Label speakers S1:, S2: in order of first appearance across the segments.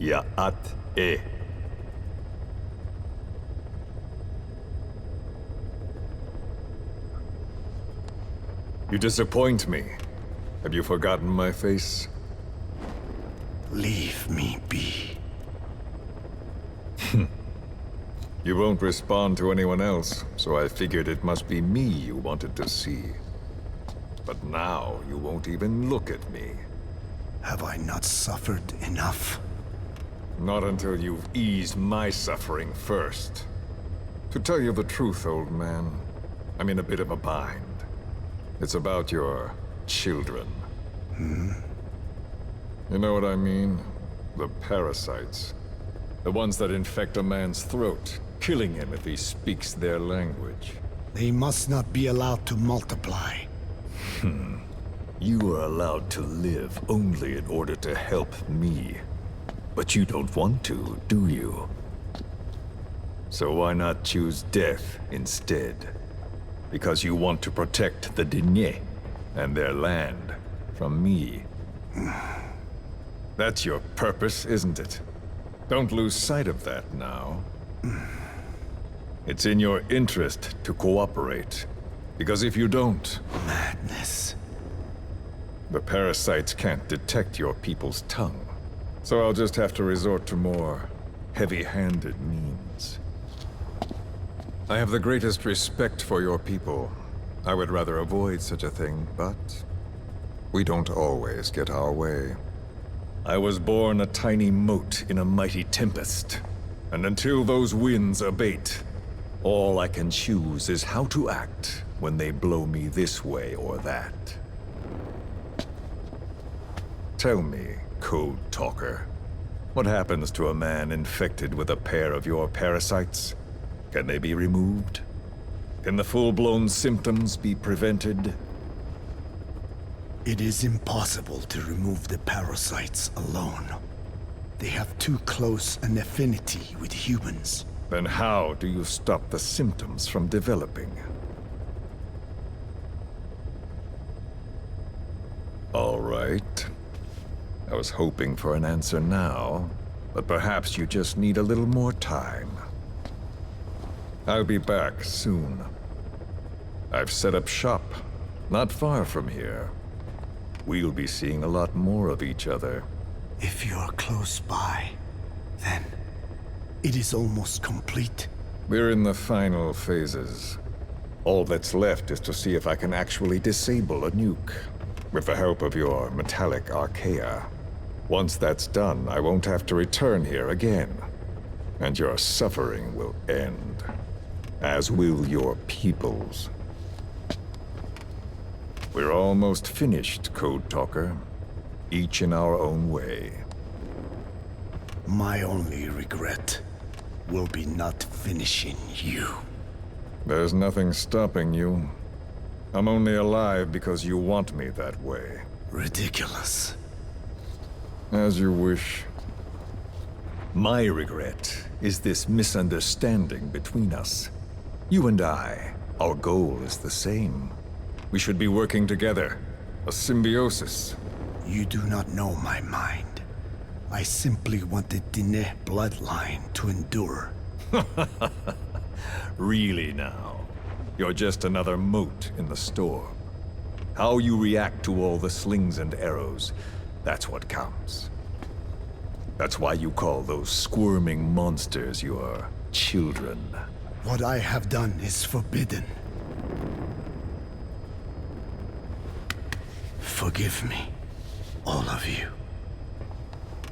S1: Ya'at-e. You disappoint me. Have you forgotten my face?
S2: Leave me be.
S1: You won't respond to anyone else, so I figured it must be me you wanted to see. But now you won't even look at me.
S2: Have I not suffered enough?
S1: Not until you've eased my suffering first. To tell you the truth, old man, I'm in a bit of a bind. It's about your children. You know what I mean? The parasites. The ones that infect a man's throat, killing him if he speaks their language.
S2: They must not be allowed to multiply.
S1: You are allowed to live only in order to help me. But you don't want to, do you? So why not choose death instead? Because you want to protect the Diné and their land from me. That's your purpose, isn't it? Don't lose sight of that now. It's in your interest to cooperate. Because if you don't...
S2: Madness.
S1: The parasites can't detect your people's tongue. So I'll just have to resort to more heavy-handed means. I have the greatest respect for your people. I would rather avoid such a thing, but... we don't always get our way. I was born a tiny mote in a mighty tempest. And until those winds abate, all I can choose is how to act when they blow me this way or that. Tell me, Code Talker, what happens to a man infected with a pair of your parasites? Can they be removed? Can the full-blown symptoms be prevented?
S2: It is impossible to remove the parasites alone. They have too close an affinity with humans.
S1: Then how do you stop the symptoms from developing? All right. I was hoping for an answer now, but perhaps you just need a little more time. I'll be back soon. I've set up shop, not far from here. We'll be seeing a lot more of each other.
S2: If you're close by, then it is almost complete.
S1: We're in the final phases. All that's left is to see if I can actually disable a nuke, with the help of your metallic archaea. Once that's done, I won't have to return here again, and your suffering will end, as will your people's. We're almost finished, Code Talker, each in our own way.
S2: My only regret will be not finishing you.
S1: There's nothing stopping you. I'm only alive because you want me that way.
S2: Ridiculous.
S1: As you wish. My regret is this misunderstanding between us. You and I, our goal is the same. We should be working together. A symbiosis.
S2: You do not know my mind. I simply want the Diné bloodline to endure.
S1: Really now? You're just another mote in the storm. How you react to all the slings and arrows, that's what counts. That's why you call those squirming monsters your children.
S2: What I have done is forbidden. Forgive me, all of you.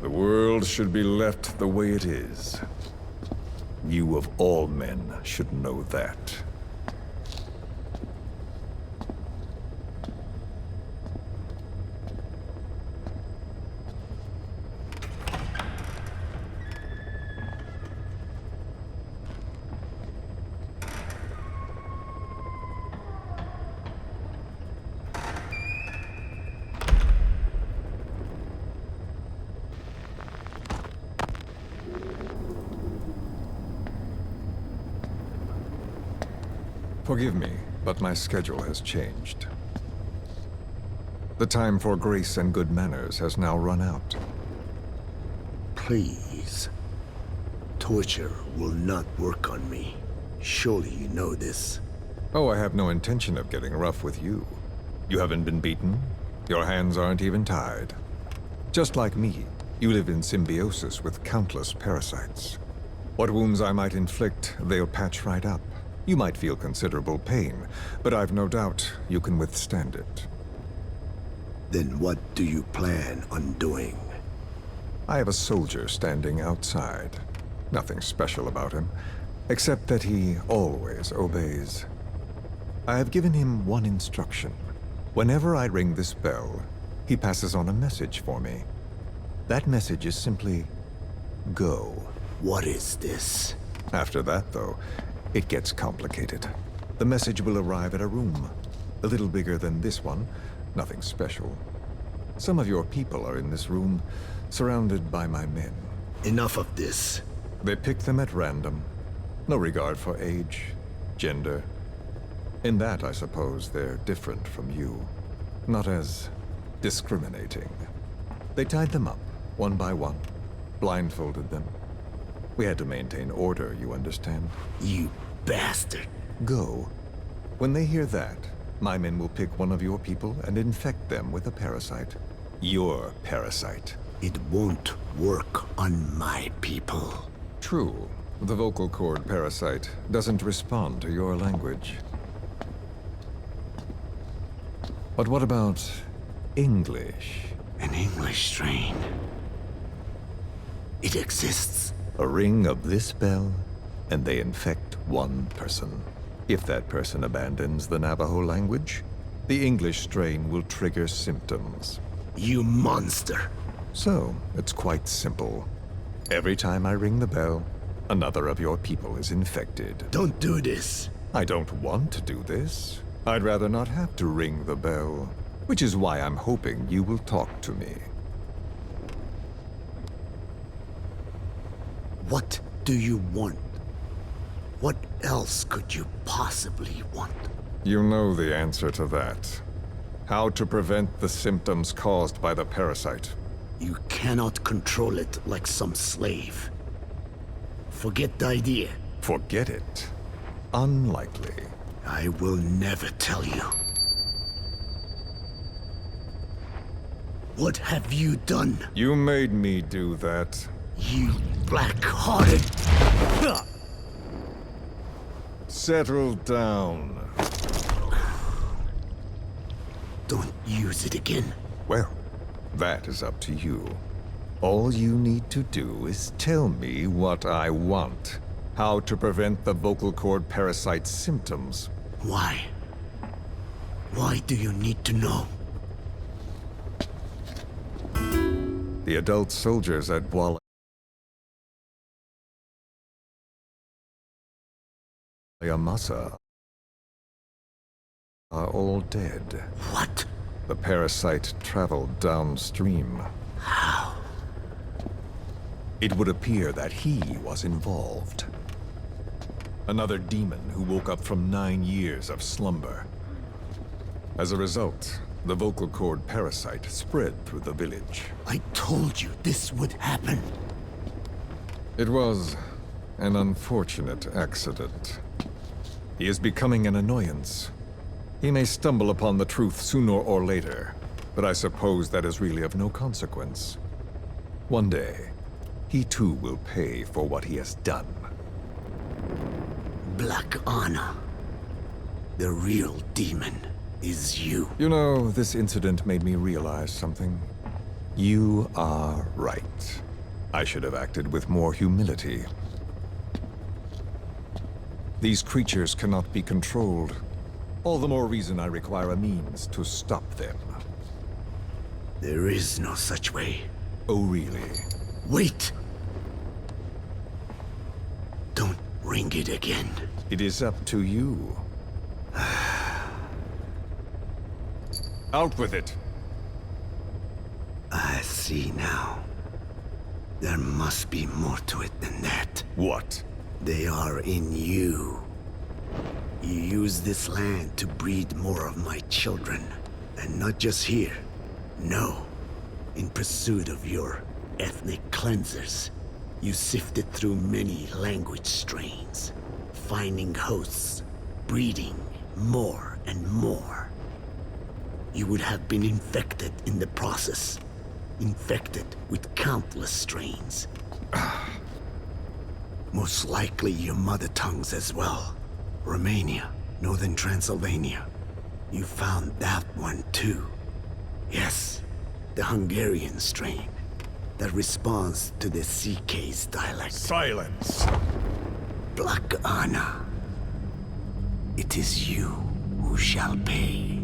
S1: The world should be left the way it is. You of all men should know that. Forgive me, but my schedule has changed. The time for grace and good manners has now run out.
S2: Please. Torture will not work on me. Surely you know this.
S1: Oh, I have no intention of getting rough with you. You haven't been beaten. Your hands aren't even tied. Just like me, you live in symbiosis with countless parasites. What wounds I might inflict, they'll patch right up. You might feel considerable pain, but I've no doubt you can withstand it.
S2: Then what do you plan on doing?
S1: I have a soldier standing outside. Nothing special about him, except that he always obeys. I have given him one instruction. Whenever I ring this bell, he passes on a message for me. That message is simply, go.
S2: What is this?
S1: After that, though, it gets complicated. The message will arrive at a room, a little bigger than this one, nothing special. Some of your people are in this room, surrounded by my men.
S2: Enough of this.
S1: They pick them at random. No regard for age, gender. In that, I suppose, they're different from you. Not as discriminating. They tied them up, one by one, blindfolded them. We had to maintain order, you understand?
S2: You bastard.
S1: Go. When they hear that, my men will pick one of your people and infect them with a parasite. Your parasite.
S2: It won't work on my people.
S1: True. The vocal cord parasite doesn't respond to your language. But what about English?
S2: An English strain. It exists.
S1: A ring of this bell, and they infect one person. If that person abandons the Navajo language, the English strain will trigger symptoms.
S2: You monster.
S1: So, it's quite simple. Every time I ring the bell, another of your people is infected.
S2: Don't do this.
S1: I don't want to do this. I'd rather not have to ring the bell, which is why I'm hoping you will talk to me.
S2: What do you want? What else could you possibly want?
S1: You know the answer to that. How to prevent the symptoms caused by the parasite.
S2: You cannot control it like some slave. Forget the idea.
S1: Forget it. Unlikely.
S2: I will never tell you. What have you done?
S1: You made me do that.
S2: You black-hearted...
S1: Settle down.
S2: Don't use it again.
S1: Well, that is up to you. All you need to do is tell me what I want. How to prevent the vocal cord parasite symptoms.
S2: Why? Why do you need to know?
S1: The adult soldiers at Yamasa are all dead.
S2: What?
S1: The parasite traveled downstream.
S2: How?
S1: It would appear that he was involved. Another demon who woke up from 9 years of slumber. As a result, the vocal cord parasite spread through the village.
S2: I told you this would happen.
S1: It was an unfortunate accident. He is becoming an annoyance. He may stumble upon the truth sooner or later, but I suppose that is really of no consequence. One day, he too will pay for what he has done.
S2: Black Anna. The real demon is you.
S1: You know, this incident made me realize something. You are right. I should have acted with more humility. These creatures cannot be controlled. All the more reason I require a means to stop them.
S2: There is no such way.
S1: Oh, really?
S2: Wait! Don't ring it again.
S1: It is up to you. Out with it!
S2: I see now. There must be more to it than that.
S1: What?
S2: They are in you. You use this land to breed more of my children. And not just here. No. In pursuit of your ethnic cleansing. cleansers, you sifted through many language strains, finding hosts, breeding more and more. You would have been infected in the process, infected with countless strains. Most likely your mother tongues as well. Romania, Northern Transylvania. You found that one too. Yes, the Hungarian strain that responds to the CK's dialect.
S1: Silence!
S2: Black Anna. It is you who shall pay.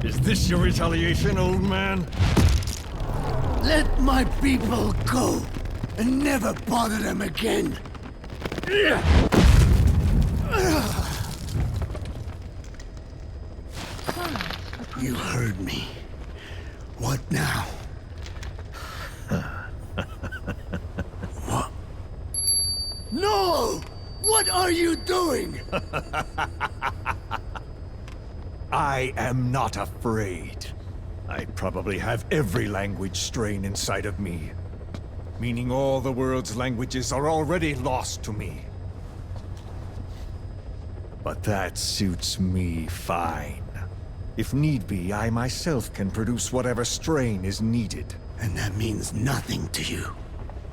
S1: Is this your retaliation, old man?
S2: Let my people go and never bother them again. You heard me. What now? What? No! What are you doing?
S1: I am not afraid. I probably have every language strain inside of me. Meaning all the world's languages are already lost to me. But that suits me fine. If need be, I myself can produce whatever strain is needed.
S2: And that means nothing to you.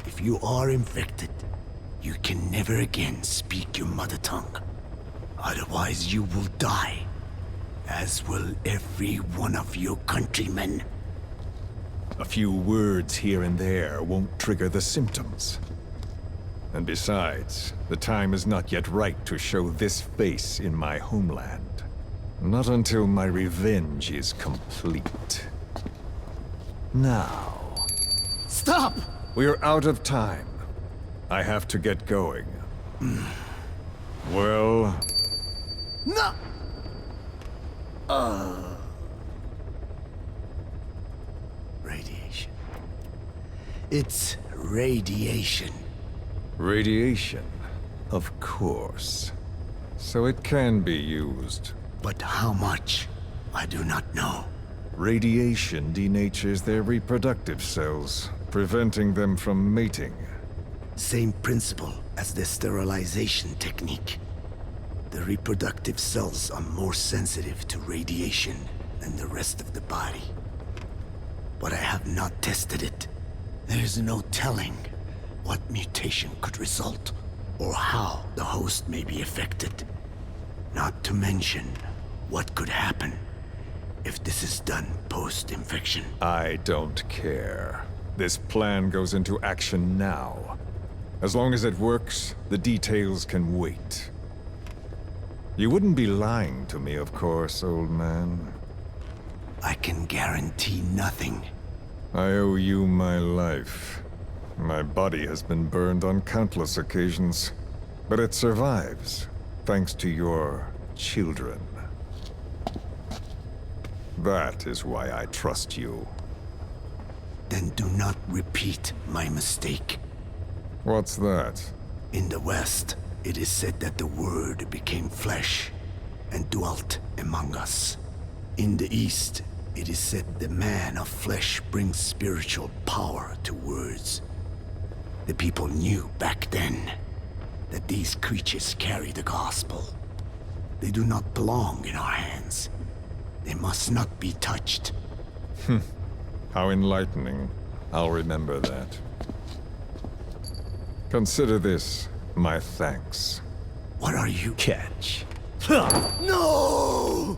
S2: If you are infected, you can never again speak your mother tongue. Otherwise you will die. As will every one of your countrymen.
S1: A few words here and there won't trigger the symptoms. And besides, the time is not yet right to show this face in my homeland. Not until my revenge is complete. Now...
S2: Stop!
S1: We're out of time. I have to get going. Well...
S2: No! Radiation. It's radiation.
S1: Radiation, of course. So it can be used.
S2: But how much? I do not know.
S1: Radiation denatures their reproductive cells, preventing them from mating.
S2: Same principle as the sterilization technique. The reproductive cells are more sensitive to radiation than the rest of the body. But I have not tested it. There is no telling what mutation could result, or how the host may be affected. Not to mention what could happen if this is done post-infection.
S1: I don't care. This plan goes into action now. As long as it works, the details can wait. You wouldn't be lying to me, of course, old man.
S2: I can guarantee nothing.
S1: I owe you my life. My body has been burned on countless occasions, but it survives, thanks to your children. That is why I trust you.
S2: Then do not repeat my mistake.
S1: What's that?
S2: In the West, it is said that the Word became flesh and dwelt among us. In the East, it is said the man of flesh brings spiritual power to words. The people knew back then that these creatures carry the gospel. They do not belong in our hands. They must not be touched.
S1: How enlightening. I'll remember that. Consider this my thanks.
S2: What are you?
S1: Catch.
S2: No!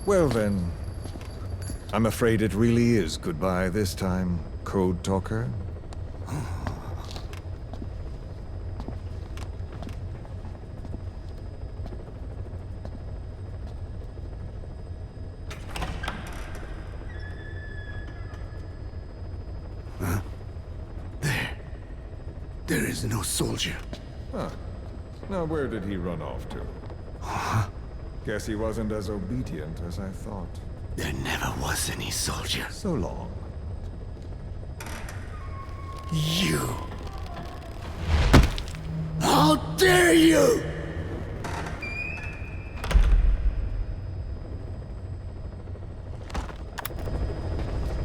S1: Well then, I'm afraid it really is goodbye this time, Code Talker.
S2: There is no soldier.
S1: Huh. Now where did he run off to? Guess he wasn't as obedient as I thought.
S2: There never was any soldier.
S1: So long.
S2: You! How dare you!